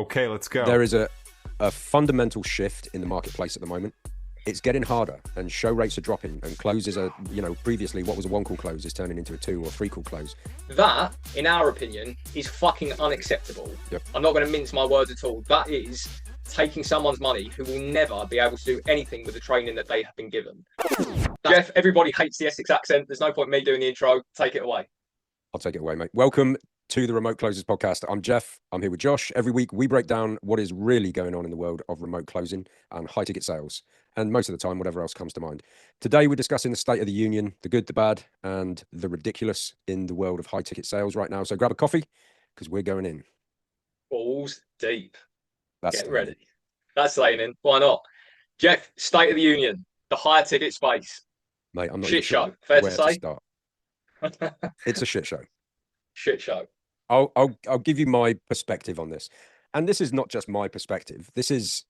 Okay, let's go. There is a fundamental shift in the marketplace at the moment. It's getting harder and show rates are dropping and closes are, previously what was a 1-call close is turning into a 2 or 3-call close. That, in our opinion, is fucking unacceptable. Yep. I'm not going to mince my words at all. That is taking someone's money who will never be able to do anything with the training that they have been given. Jeff, everybody hates the Essex accent. There's no point in me doing the intro. Take it away. I'll take it away, mate. Welcome to the Remote Closers podcast. I'm Jeff. I'm here with Josh. Every week we break down what is really going on in the world of remote closing and high ticket sales. And most of the time, whatever else comes to mind. Today, we're discussing the state of the union, the good, the bad, and the ridiculous in the world of high ticket sales right now. So grab a coffee because we're going in. Balls deep. Get ready. That's laying in. Why not? Jeff, state of the union, the higher ticket space. Mate, I'm not shit sure show. Fair where to say. Start. It's a shit show. Shit show. I'll give you my perspective on this. And this is not just my perspective. This is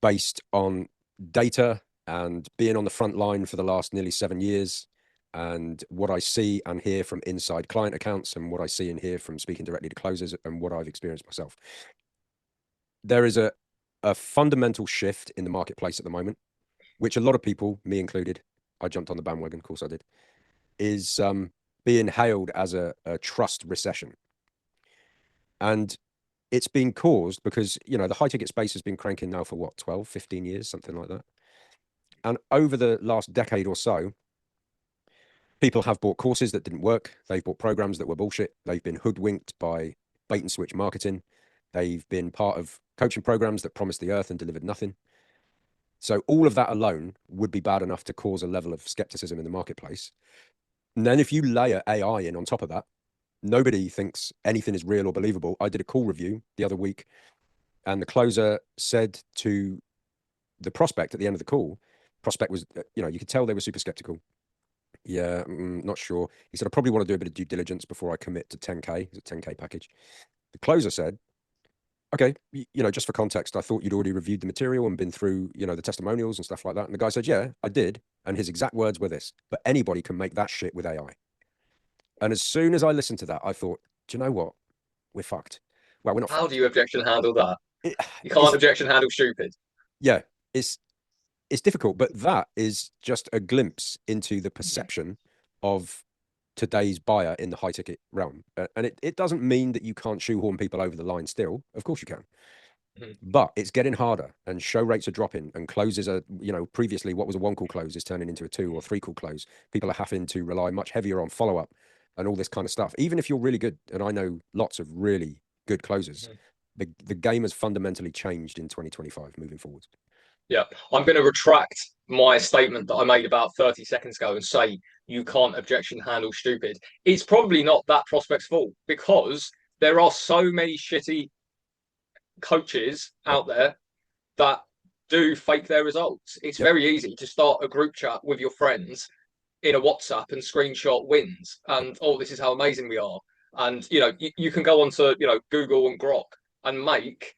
based on data and being on the front line for the last nearly 7 years and what I see and hear from inside client accounts and what I see and hear from speaking directly to closers and what I've experienced myself. There is a fundamental shift in the marketplace at the moment, which a lot of people, me included, I jumped on the bandwagon, of course I did, is being hailed as a trust recession. And it's been caused because, the high ticket space has been cranking now for what, 12, 15 years, something like that. And over the last decade or so, people have bought courses that didn't work. They've bought programs that were bullshit. They've been hoodwinked by bait and switch marketing. They've been part of coaching programs that promised the earth and delivered nothing. So all of that alone would be bad enough to cause a level of skepticism in the marketplace. And then if you layer AI in on top of that, nobody thinks anything is real or believable. I did a call review the other week and the closer said to the prospect at the end of the call, prospect was, you could tell they were super skeptical. Yeah, not sure. He said, I probably want to do a bit of due diligence before I commit to 10K. It's a 10K package. The closer said, okay, just for context, I thought you'd already reviewed the material and been through, the testimonials and stuff like that. And the guy said, yeah, I did. And his exact words were this, but anybody can make that shit with AI. And as soon as I listened to that, I thought, do you know what? We're fucked. Well, we're not How fucked. do you objection handle that? You can't objection handle stupid. Yeah, it's difficult, but that is just a glimpse into the perception of today's buyer in the high ticket realm. And it doesn't mean that you can't shoehorn people over the line still. Of course you can. But it's getting harder and show rates are dropping and closes are, previously what was a 1-call close is turning into a 2 or 3-call close. People are having to rely much heavier on follow-up and all this kind of stuff. Even if you're really good, and I know lots of really good closers, the game has fundamentally changed in 2025 moving forward. Yeah, I'm going to retract my statement that I made about 30 seconds ago and say you can't objection handle stupid. It's probably not that prospect's fault because there are so many shitty coaches out there that do fake their results. It's very easy to start a group chat with your friends in a WhatsApp and screenshot wins and, oh, this is how amazing we are. And, you can go onto, Google and Grok and make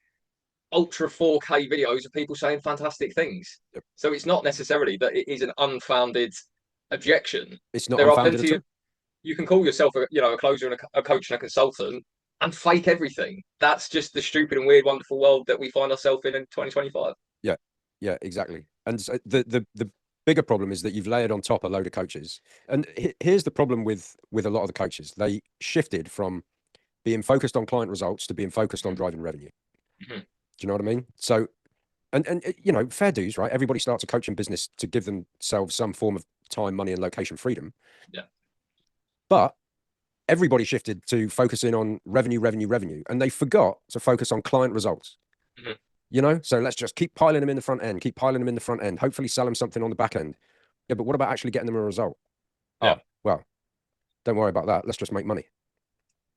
ultra 4K videos of people saying fantastic things. So it's not necessarily that it is an unfounded objection. It's not unfounded at all. You can call yourself a closer and a coach and a consultant and fake everything. That's just the stupid and weird, wonderful world that we find ourselves in 2025. Yeah, exactly. And so the bigger problem is that you've layered on top a load of coaches. And here's the problem with a lot of the coaches. They shifted from being focused on client results to being focused on driving revenue. Do you know what I mean? So, and fair dues, right? Everybody starts a coaching business to give themselves some form of time, money, and location freedom. Yeah. But everybody shifted to focusing on revenue, and they forgot to focus on client results. So let's just keep piling them in the front end, hopefully sell them something on the back end. Yeah, but what about actually getting them a result? Yeah. Oh, well, don't worry about that. Let's just make money.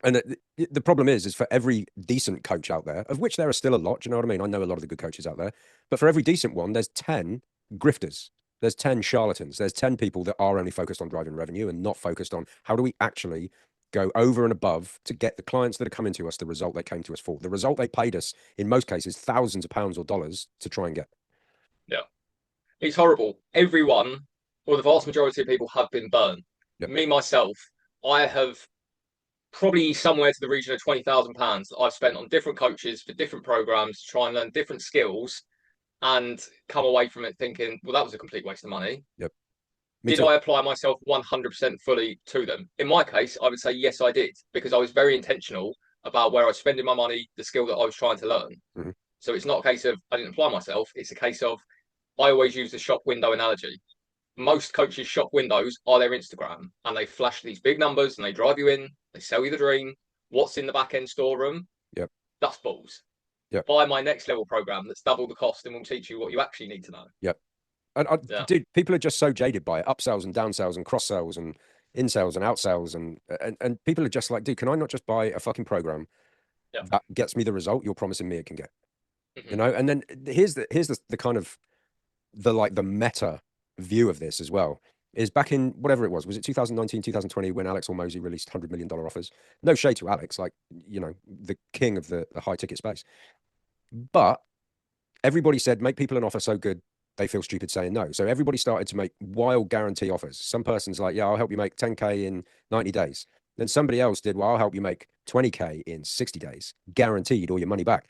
And the problem is for every decent coach out there, of which there are still a lot, do you know what I mean? I know a lot of the good coaches out there, but for every decent one, there's 10 grifters. There's 10 charlatans. There's 10 people that are only focused on driving revenue and not focused on how do we actually go over and above to get the clients that are coming to us the result they came to us for. The result they paid us, in most cases, thousands of pounds or dollars to try and get. Yeah. It's horrible. Everyone, or the vast majority of people have been burned. Yep. Me, myself, I have probably somewhere to the region of £20,000 that I've spent on different coaches for different programs to try and learn different skills and come away from it thinking, well, that was a complete waste of money. Yep. Me Did too. I apply myself 100% fully to them? In my case, I would say yes, I did, because I was very intentional about where I was spending my money, the skill that I was trying to learn. Mm-hmm. So it's not a case of I didn't apply myself. It's a case of I always use the shop window analogy. Most coaches' shop windows are their Instagram, and they flash these big numbers and they drive you in, they sell you the dream. What's in the back end storeroom? Yep. That's balls. Yep. Buy my next level program that's double the cost and will teach you what you actually need to know. Yep. Yeah. Dude, people are just so jaded by it. Upsells and downsells and cross sells and in sales and outsells and people are just like, dude, can I not just buy a fucking program Yeah. that gets me the result you're promising me it can get? Mm-hmm. You know, and then here's the kind of the meta view of this as well. Is back in whatever it was it 2019, 2020 when Alex Hormozy released $100 million offers? No shade to Alex, like, you know, the king of the high ticket space. But everybody said, make people an offer so good they feel stupid saying no. So everybody started to make wild guarantee offers. Some person's like, yeah, I'll help you make 10K in 90 days. Then somebody else did, well, I'll help you make 20K in 60 days, guaranteed all your money back.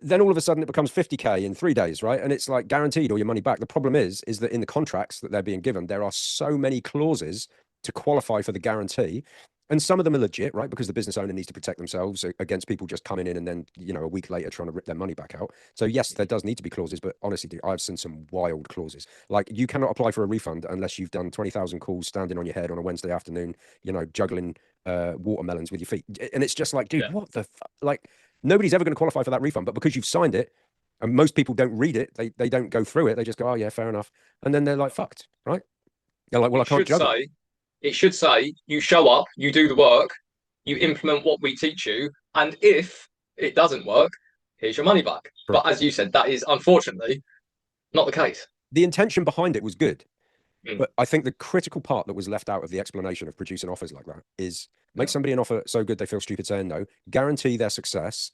Then all of a sudden it becomes 50K in 3 days, right? And it's like guaranteed all your money back. The problem is that in the contracts that they're being given, there are so many clauses to qualify for the guarantee. And some of them are legit, right? Because the business owner needs to protect themselves against people just coming in and then, you know, a week later trying to rip their money back out. So yes, there does need to be clauses, but honestly, dude, I've seen some wild clauses. Like you cannot apply for a refund unless you've done 20,000 calls standing on your head on a Wednesday afternoon, you know, juggling watermelons with your feet. And it's just like, dude, what the fuck? Like nobody's ever going to qualify for that refund, but because you've signed it and most people don't read it, they don't go through it. They just go, oh yeah, fair enough. And then they're like, fucked, right? They're like, well, I can't juggle. It should say you show up, you do the work, you implement what we teach you, and if it doesn't work, here's your money back. Correct. But as you said, that is unfortunately not the case. The intention behind it was good. Mm. But I think the critical part that was left out of the explanation of producing offers like that is make somebody an offer so good they feel stupid saying no, guarantee their success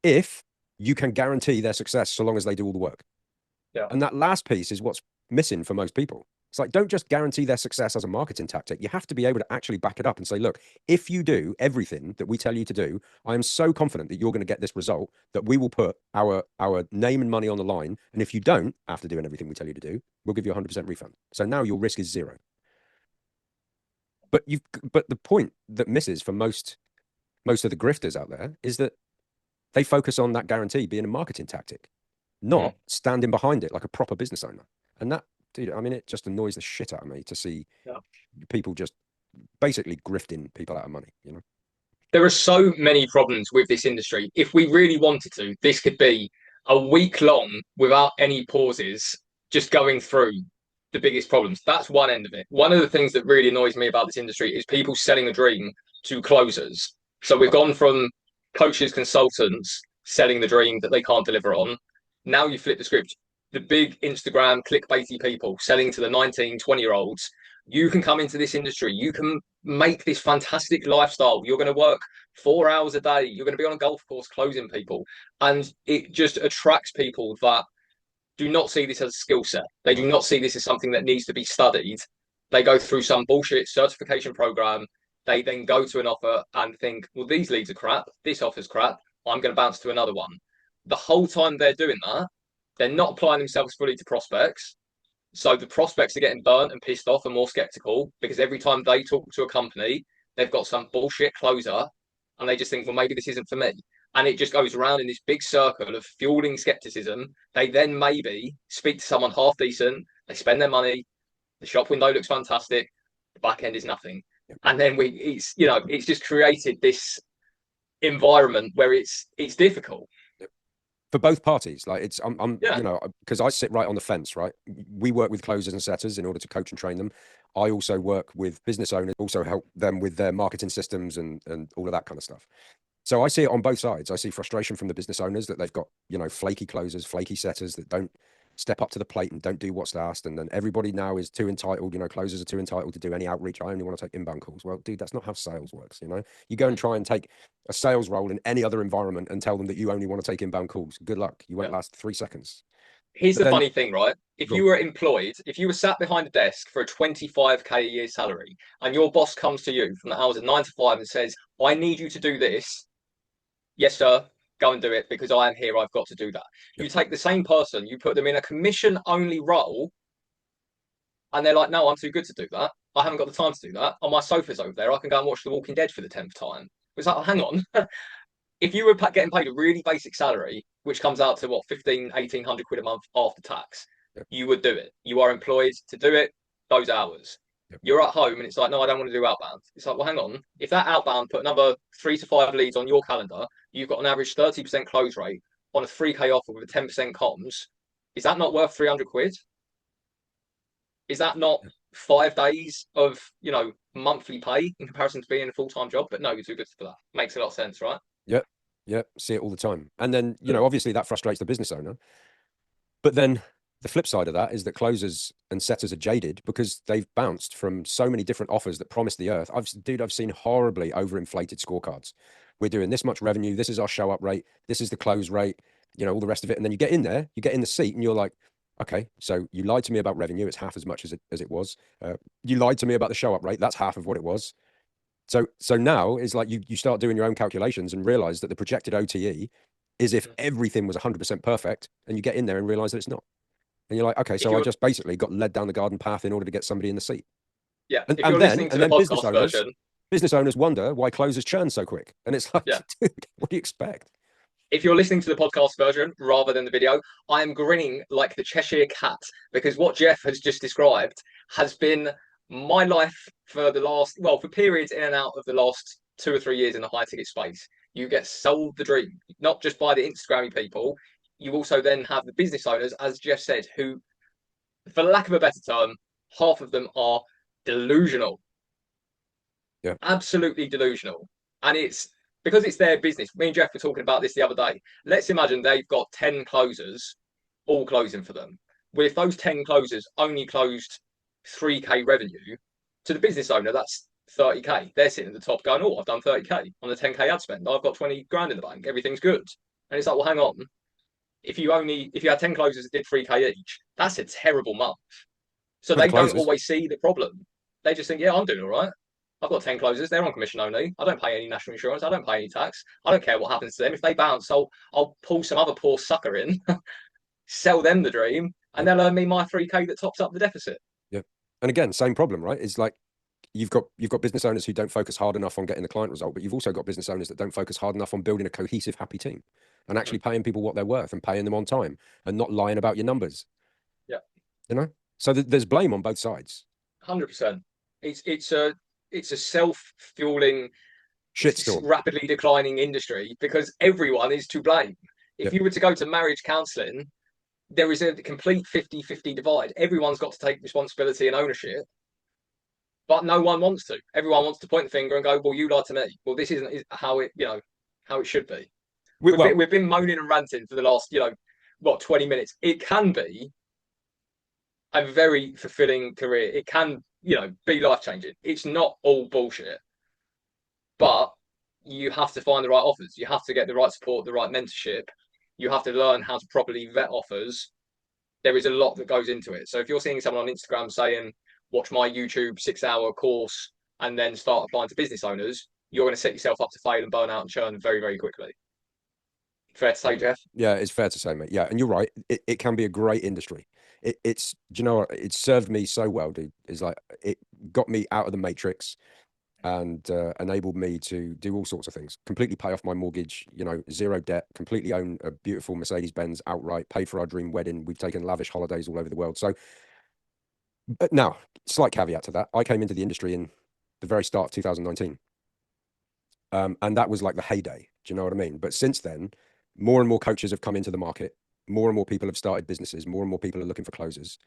if you can guarantee their success so long as they do all the work. Yeah. And that last piece is what's missing for most people. It's like, don't just guarantee their success as a marketing tactic. You have to be able to actually back it up and say, look, if you do everything that we tell you to do, I am so confident that you're going to get this result that we will put our name and money on the line. And if you don't, after doing everything we tell you to do, we'll give you a 100% refund. So now your risk is zero. But the point that misses for most of the grifters out there is that they focus on that guarantee being a marketing tactic, not standing behind it like a proper business owner. And that, dude, I mean, it just annoys the shit out of me to see people just basically grifting people out of money, you know? There are so many problems with this industry. If we really wanted to, this could be a week long without any pauses, just going through the biggest problems. That's one end of it. One of the things that really annoys me about this industry is people selling a dream to closers. So we've gone from coaches, consultants selling the dream that they can't deliver on. Now you flip the script. The big Instagram clickbaity people selling to the 19, 20-year-olds. You can come into this industry. You can make this fantastic lifestyle. You're going to work 4 hours a day. You're going to be on a golf course closing people. And it just attracts people that do not see this as a skill set. They do not see this as something that needs to be studied. They go through some bullshit certification program. They then go to an offer and think, well, these leads are crap. This offer's crap. I'm going to bounce to another one. The whole time they're doing that, they're not applying themselves fully to prospects. So the prospects are getting burnt and pissed off and more skeptical because every time they talk to a company, they've got some bullshit closer and they just think, well, maybe this isn't for me. And it just goes around in this big circle of fueling skepticism. They then maybe speak to someone half decent, they spend their money, the shop window looks fantastic, the back end is nothing. And then it's just created this environment where it's difficult for both parties. Like you know, because I sit right on the fence, right? We work with closers and setters in order to coach and train them. I also work with business owners, also help them with their marketing systems and all of that kind of stuff. So I see it on both sides. I see frustration from the business owners that they've got, you know, flaky closers, flaky setters that don't step up to the plate and don't do what's asked. And then everybody now is too entitled, you know, closers are too entitled to do any outreach. I only want to take inbound calls. Well, dude, that's not how sales works. You know, you go and try and take a sales role in any other environment and tell them that you only want to take inbound calls. Good luck. You won't last 3 seconds. Here's But the then, funny thing, right? If go you on. were employed, if you were sat behind a desk for a 25K a year salary, and your boss comes to you from the hours of 9 to 5 and says, I need you to do this. Yes, sir, go and do it because I am here. I've got to do that. Yep, You take the same person, you put them in a commission only role, and they're like, no, I'm too good to do that. I haven't got the time to do that. On my sofa's over there. I can go and watch The Walking Dead for the 10th time. It's like, oh, hang on. If you were getting paid a really basic salary, which comes out to what, 15, 1800 quid a month after tax, yep, you would do it. You are employed to do it those hours. yep, You're at home and it's like, no, I don't want to do outbound. It's like, well, hang on. If that outbound put another 3 to 5 leads on your calendar, you've got an average 30% close rate on a 3K offer with a 10% comms. Is that not worth 300 quid? Is that not yep, 5 days of, monthly pay in comparison to being a full-time job? But no, you're too good for that. Makes a lot of sense, right? yep, yep. See it all the time. And then, Mm. obviously that frustrates the business owner. But then the flip side of that is that closers and setters are jaded because they've bounced from so many different offers that promise the earth. I've seen horribly overinflated scorecards. We're doing this much revenue. This is our show up rate. This is the close rate, all the rest of it. And then you get in there, you get in the seat and you're like, okay, so you lied to me about revenue. It's half as much as it was. You lied to me about the show up rate. That's half of what it was. So now it's like you start doing your own calculations and realize that the projected OTE is if everything was 100% perfect, and you get in there and realize that it's not. And you're like, okay, If so I you're just basically got led down the garden path in order to get somebody in the seat. Yeah, And if and you're then listening to and the then podcast version, business owners wonder why closers churn so quick. And it's like, yeah, dude, what do you expect? if you're listening to the podcast version rather than the video, I am grinning like the Cheshire Cat because what Jeff has just described has been my life for for periods in and out of the last 2 or 3 years in the high ticket space. You get sold the dream, not just by the Instagrammy people. You also then have the business owners, as Jeff said, who, for lack of a better term, half of them are delusional, Yeah. absolutely delusional. And it's because it's their business. Me and Jeff were talking about this the other day. Let's imagine they've got 10 closers all closing for them. Well, if those 10 closers only closed 3K revenue, to the business owner, that's 30K. They're sitting at the top going, oh, I've done 30K on the 10K ad spend. I've got 20 grand in the bank. Everything's good. And it's like, well, hang on. If you had 10 closers that did 3K each, that's a terrible month. So For the they don't closers. always see the problem. They just think, yeah, I'm doing all right. I've got 10 closers. They're on commission only. I don't pay any national insurance. I don't pay any tax. I don't care what happens to them. If they bounce, I'll pull some other poor sucker in, sell them the dream, and Yeah. they'll earn me my 3K that tops up the deficit. Yeah. And again, same problem, right? It's like you've got business owners who don't focus hard enough on getting the client result, but you've also got business owners that don't focus hard enough on building a cohesive, happy team and Mm. actually paying people what they're worth and paying them on time and not lying about your numbers. Yeah, You know? So there's blame on both sides. 100%. It's a self-fueling, Shitstorm. rapidly declining industry because everyone is to blame. If Yep. you were to go to marriage counselling, there is a complete 50-50 divide. Everyone's got to take responsibility and ownership, but no one wants to. Everyone wants to point the finger and go, "Well, you lied to me." Well, this isn't how it should be. We've been, Well, we've been moaning and ranting for the last 20 minutes. It can be a very fulfilling career. It can be life changing. It's not all bullshit, no. but you have to find the right offers. You have to get the right support, the right mentorship. You have to learn how to properly vet offers. There is a lot that goes into it. So if you're seeing someone on Instagram saying, watch my YouTube 6-hour course and then start applying to business owners, you're going to set yourself up to fail and burn out and churn very, very quickly. Fair to say, Jeff? Yeah, it's fair to say, mate. Yeah, and you're right. It can be a great industry. It's, do you know what? It served me so well, dude. It's like it got me out of the matrix and enabled me to do all sorts of things. Completely pay off my mortgage, zero debt, completely own a beautiful Mercedes Benz outright, paid for our dream wedding. We've taken lavish holidays all over the world. So, but now, slight caveat to that. I came into the industry in the very start of 2019. And that was like the heyday. Do you know what I mean? But since then, more and more coaches have come into the market. More and more people have started businesses. More and more people are looking for closers.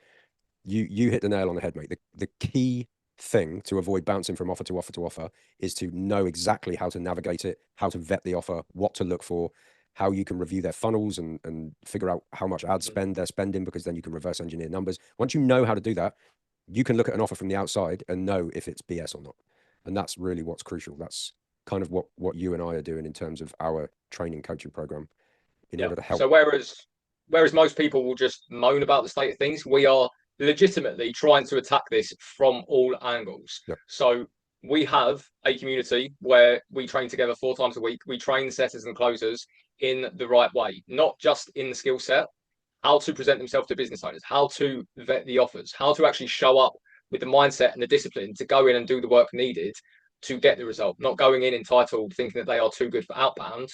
You hit the nail on the head, mate. The key thing to avoid bouncing from offer to offer to offer is to know exactly how to navigate it, how to vet the offer, what to look for, how you can review their funnels and figure out how much ad spend they're spending, because then you can reverse engineer numbers. Once you know how to do that, you can look at an offer from the outside and know if it's BS or not. And that's really what's crucial. That's kind of what you and I are doing in terms of our training coaching program in Yeah. order to help. So whereas most people will just moan about the state of things, we are legitimately trying to attack this from all angles. Yep. So we have a community where we train together 4 times a week. We train setters and closers in the right way, not just in the skill set, how to present themselves to business owners, how to vet the offers, how to actually show up with the mindset and the discipline to go in and do the work needed to get the result, not going in entitled thinking that they are too good for outbound.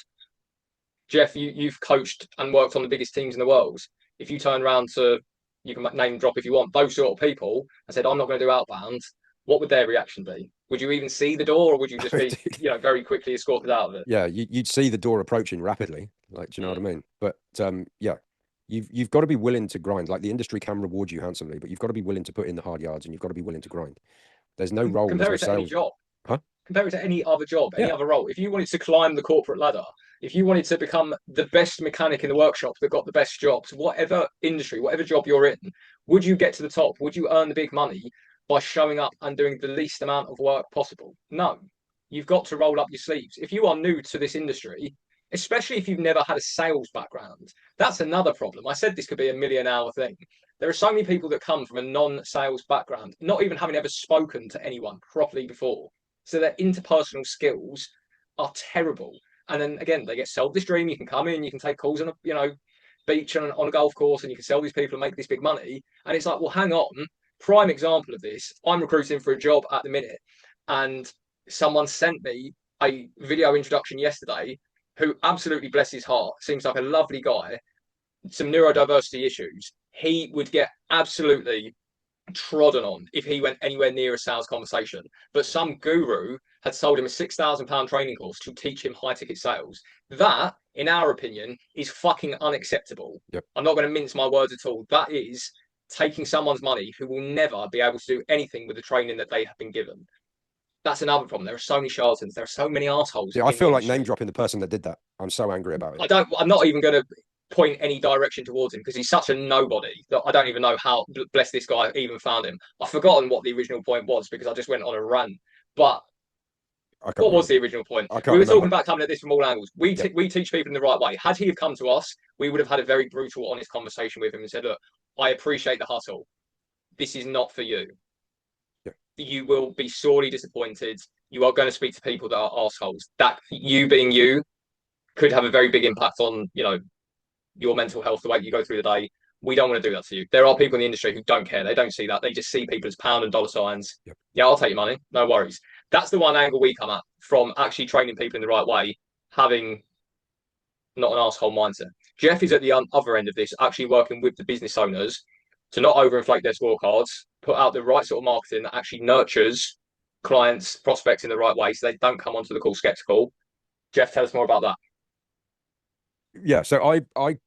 Jeff, you've coached and worked on the biggest teams in the world. If you turn around to, you can name drop if you want, those sort of people and said, I'm not going to do outbound, what would their reaction be? Would you even see the door, or would you just be, very quickly escorted out of it? Yeah, you'd see the door approaching rapidly. Like, do you know what I mean? But yeah, you've got to be willing to grind. Like the industry can reward you handsomely, but you've got to be willing to put in the hard yards, and you've got to be willing to grind. There's no role, there's Compare no it to any sales. job. Huh? Compare it to any other job, any Yeah. other role. If you wanted to climb the corporate ladder, if you wanted to become the best mechanic in the workshop that got the best jobs, whatever industry, whatever job you're in, would you get to the top? Would you earn the big money by showing up and doing the least amount of work possible? No. You've got to roll up your sleeves. If you are new to this industry, especially if you've never had a sales background, that's another problem. I said this could be a million-hour thing. There are so many people that come from a non-sales background, not even having ever spoken to anyone properly before. So their interpersonal skills are terrible. And then again, they get sold this dream. You can come in, you can take calls on a beach and on a golf course, and you can sell these people and make this big money. And it's like, well, hang on. Prime example of this. I'm recruiting for a job at the minute, and someone sent me a video introduction yesterday who absolutely, bless his heart, seems like a lovely guy, some neurodiversity issues. He would get absolutely trodden on if he went anywhere near a sales conversation. But some guru had sold him a £6,000 training course to teach him high ticket sales. That, in our opinion, is fucking unacceptable. Yep. I'm not going to mince my words at all. That is taking someone's money who will never be able to do anything with the training that they have been given. That's another problem. There are so many charlatans. There are so many assholes. Yeah, I in the feel like name industry. dropping the person that did that. I'm so angry about it. I'm not even going to point any direction towards him because he's such a nobody that I don't even know how blessed this guy even found him. I've forgotten what the original point was because I just went on a rant. But what was the original point? We were talking about coming at this from all angles. We teach people in the right way. Had he have come to us, we would have had a very brutal, honest conversation with him and said, look, I appreciate the hustle. This is not for you. Yeah. You will be sorely disappointed. You are going to speak to people that are assholes. That you being you could have a very big impact on, your mental health, the way you go through the day. We don't want to do that to you. There are people in the industry who don't care. They don't see that. They just see people as pound and dollar signs. Yep. Yeah, I'll take your money. No worries. That's the one angle we come at from actually training people in the right way, having not an asshole mindset. Jeff is at the other end of this, actually working with the business owners to not overinflate their scorecards, put out the right sort of marketing that actually nurtures clients, prospects in the right way so they don't come onto the call skeptical. Jeff, tell us more about that. Yeah, so I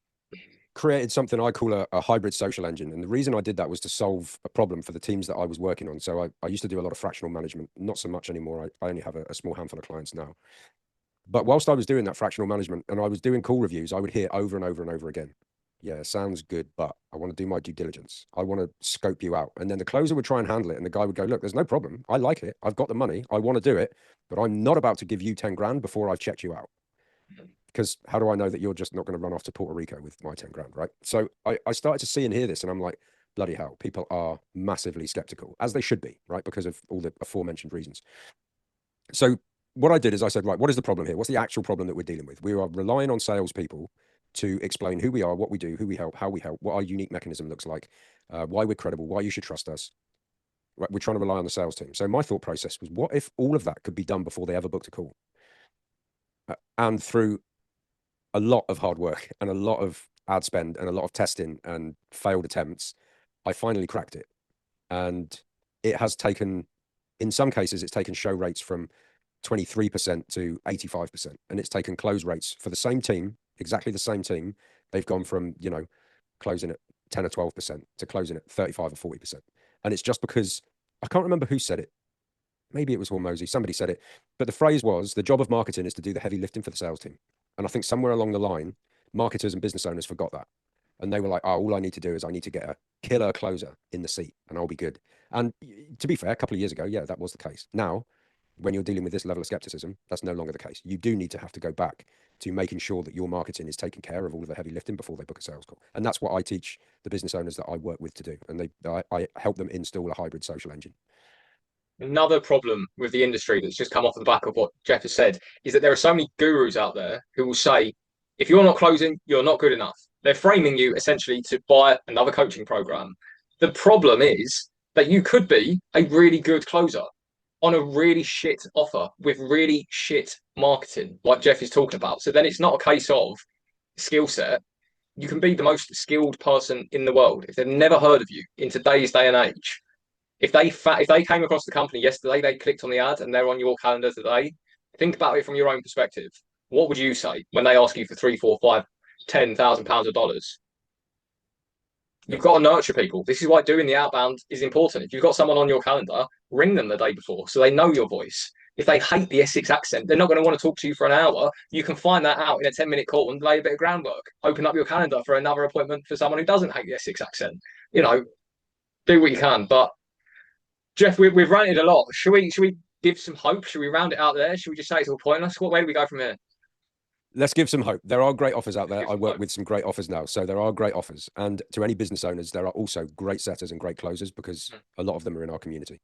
created something I call a hybrid social engine. And the reason I did that was to solve a problem for the teams that I was working on. So I used to do a lot of fractional management, not so much anymore. I only have a small handful of clients now. But whilst I was doing that fractional management and I was doing call reviews, I would hear over and over and over again, yeah, sounds good, but I want to do my due diligence. I want to scope you out. And then the closer would try and handle it. And the guy would go, look, there's no problem. I like it. I've got the money. I want to do it, but I'm not about to give you 10 grand before I've checked you out. Because how do I know that you're just not going to run off to Puerto Rico with my 10 grand, right? So I started to see and hear this and I'm like, bloody hell, people are massively skeptical, as they should be, right? Because of all the aforementioned reasons. So what I did is I said, right, what is the problem here? What's the actual problem that we're dealing with? We are relying on salespeople to explain who we are, what we do, who we help, how we help, what our unique mechanism looks like, why we're credible, why you should trust us. Right? We're trying to rely on the sales team. So my thought process was, what if all of that could be done before they ever booked a call? And through a lot of hard work and a lot of ad spend and a lot of testing and failed attempts, I finally cracked it. And it has taken, in some cases, it's taken show rates from 23% to 85%. And it's taken close rates for the same team, exactly the same team. They've gone from, closing at 10 or 12% to closing at 35 or 40%. And it's just because I can't remember who said it. Maybe it was Hormozy. Somebody said it. But the phrase was, the job of marketing is to do the heavy lifting for the sales team. And I think somewhere along the line, marketers and business owners forgot that. And they were like, oh, all I need to do is I need to get a killer closer in the seat and I'll be good. And to be fair, a couple of years ago, yeah, that was the case. Now, when you're dealing with this level of skepticism, that's no longer the case. You do need to have to go back to making sure that your marketing is taking care of all of the heavy lifting before they book a sales call. And that's what I teach the business owners that I work with to do. And I help them install a hybrid social engine. Another problem with the industry that's just come off the back of what Jeff has said is that there are so many gurus out there who will say, if you're not closing, you're not good enough. They're framing you essentially to buy another coaching program. The problem is that you could be a really good closer on a really shit offer with really shit marketing, like Jeff is talking about. So then it's not a case of skill set. You can be the most skilled person in the world. If they've never heard of you in today's day and age, if they came across the company yesterday, they clicked on the ad and they're on your calendar today, think about it from your own perspective. What would you say when they ask you for three, four, five, £10,000 of dollars? You've got to nurture people. This is why doing the outbound is important. If you've got someone on your calendar, ring them the day before so they know your voice. If they hate the Essex accent, they're not going to want to talk to you for an hour. You can find that out in a 10-minute call and lay a bit of groundwork. Open up your calendar for another appointment for someone who doesn't hate the Essex accent. You know, do what you can. But Jeff, we've ranted a lot. Should we give some hope? Should we round it out there? Should we just say it's all pointless? What way do we go from here? Let's give some hope. There are great offers out there. I work with some great offers now. So there are great offers. And to any business owners, there are also great setters and great closers because a lot of them are in our community.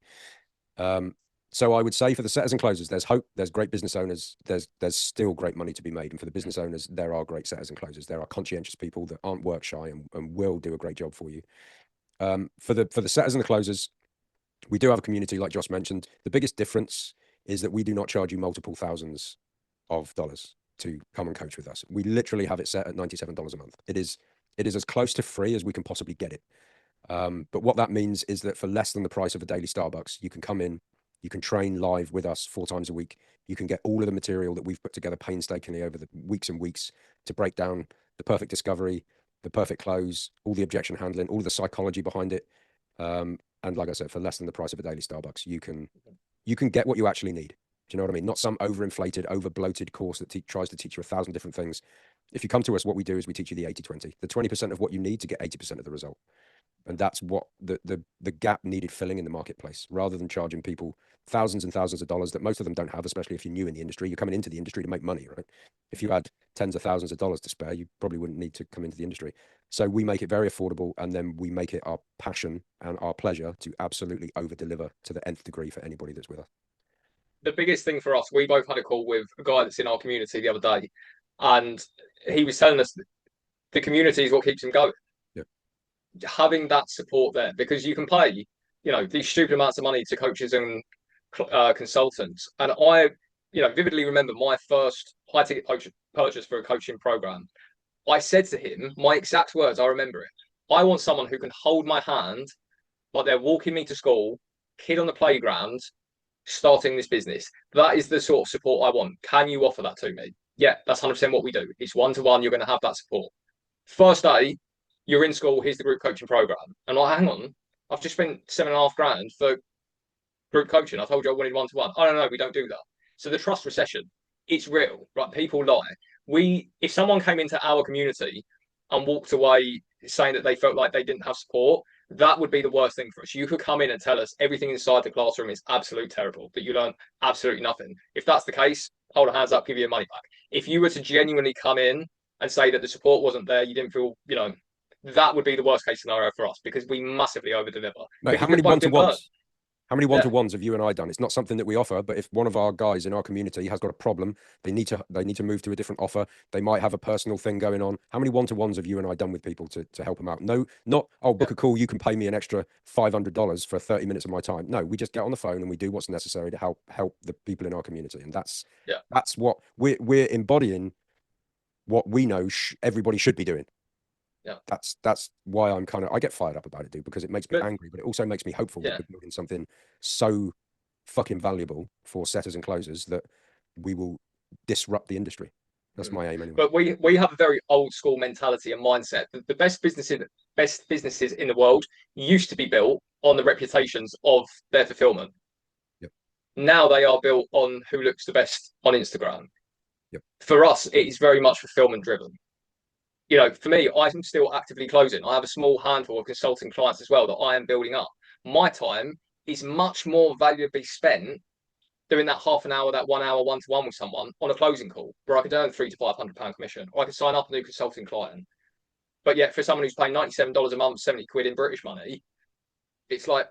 So I would say for the setters and closers, there's hope. There's great business owners. There's still great money to be made. And for the business owners, there are great setters and closers. There are conscientious people that aren't work shy and will do a great job for you. For the setters and the closers, we do have a community, like Josh mentioned. The biggest difference is that we do not charge you multiple thousands of dollars to come and coach with us. We literally have it set at $97 a month. It is as close to free as we can possibly get it. But what that means is that for less than the price of a daily Starbucks, you can come in, you can train live with us 4 times a week. You can get all of the material that we've put together painstakingly over the weeks and weeks to break down the perfect discovery, the perfect close, all the objection handling, all the psychology behind it. And like I said, for less than the price of a daily Starbucks, you can get what you actually need. Do you know what I mean? Not some overinflated, over-bloated course that tries to teach you 1,000 different things. If you come to us, what we do is we teach you the 80-20, the 20% of what you need to get 80% of the result. And that's what the gap needed filling in the marketplace, rather than charging people thousands and thousands of dollars that most of them don't have, especially if you're new in the industry. You're coming into the industry to make money, right? If you had tens of thousands of dollars to spare, you probably wouldn't need to come into the industry. So we make it very affordable, and then we make it our passion and our pleasure to absolutely over-deliver to the nth degree for anybody that's with us. The biggest thing for us, we both had a call with a guy that's in our community the other day, and he was telling us the community is what keeps him going. Yeah. Having that support there, because you can pay, these stupid amounts of money to coaches and consultants. And I, vividly remember my first high ticket purchase for a coaching program. I said to him, my exact words, I remember it. I want someone who can hold my hand like they're walking me to school, kid on the playground, starting this business. That is the sort of support I want. Can you offer that to me? Yeah, that's 100% what we do. It's one-to-one. You're going to have that support. First day, you're in school. Here's the group coaching program. And like, hang on, I've just spent $7,500 for group coaching. I told you I wanted one-to-one. Oh, no, we don't do that. So the trust recession, it's real, right? People lie. If someone came into our community and walked away saying that they felt like they didn't have support, that would be the worst thing for us. You could come in and tell us everything inside the classroom is absolutely terrible, that you learn absolutely nothing. If that's the case, hold our hands up, give you your money back. If you were to genuinely come in and say that the support wasn't there, you didn't feel, that would be the worst case scenario for us, because we massively over deliver. Mate, how many one-to-ones? How many one-to-ones have you and I done? It's not something that we offer, but if one of our guys in our community has got a problem, they need to move to a different offer. They might have a personal thing going on. How many one-to-ones have you and I done with people to help them out? No, not, oh, book a call, you can pay me an extra $500 for 30 minutes of my time. No, we just get on the phone and we do what's necessary to help the people in our community. And that's what we're embodying, what we know everybody should be doing. Yeah, that's why I get fired up about it, dude, because it makes me angry, but it also makes me hopeful that we're building something so fucking valuable for setters and closers that we will disrupt the industry. That's my aim anyway. But we have a very old school mentality and mindset. The best businesses in the world used to be built on the reputations of their fulfillment. Yep. Now they are built on who looks the best on Instagram. Yep. For us, it is very much fulfillment driven. For me, I'm still actively closing. I have a small handful of consulting clients as well that I am building up. My time is much more valuably spent doing that half an hour, that 1 hour one-to-one with someone on a closing call where I could earn £300 to £500 commission, or I could sign up a new consulting client. But yet, for someone who's paying $97 a month, 70 quid in British money, it's like,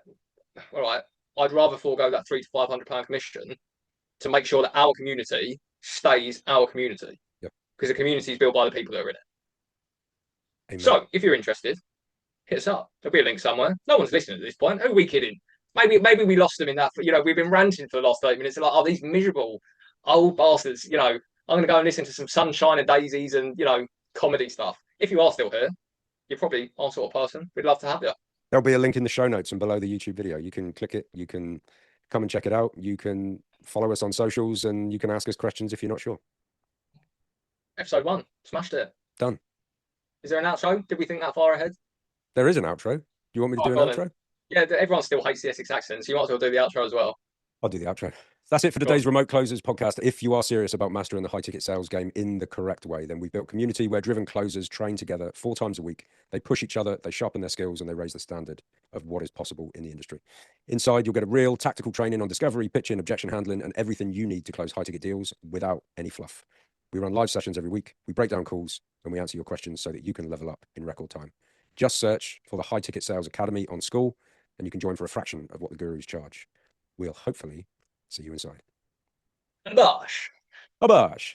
all right, I'd rather forego that £300 to £500 commission to make sure that our community stays our community. Yep. Because the community is built by the people that are in it. Amen. So if you're interested, hit us up. There'll be a link somewhere. No one's listening at this point. Who are we kidding? Maybe we lost them in that. We've been ranting for the last 30 minutes. Like, oh, these miserable old bastards. I'm going to go and listen to some Sunshine and Daisies and comedy stuff. If you are still here, you're probably our sort of person. We'd love to have you. There'll be a link in the show notes and below the YouTube video. You can click it. You can come and check it out. You can follow us on socials and you can ask us questions if you're not sure. Episode 1. Smashed it. Done. Is there an outro? Did we think that far ahead? There is an outro. Do you want me to do an outro? Yeah, everyone still hates the Essex accent, so you might as well do the outro as well. I'll do the outro. That's it for today's Remote Closers podcast. If you are serious about mastering the high ticket sales game in the correct way, then we've built a community where driven closers train together 4 times a week. They push each other, they sharpen their skills, and they raise the standard of what is possible in the industry. Inside, you'll get a real tactical training on discovery, pitching, objection handling, and everything you need to close high ticket deals without any fluff. We run live sessions every week. We break down calls and we answer your questions so that you can level up in record time. Just search for the High Ticket Sales Academy on School, and you can join for a fraction of what the gurus charge. We'll hopefully see you inside. Bosh. Abash.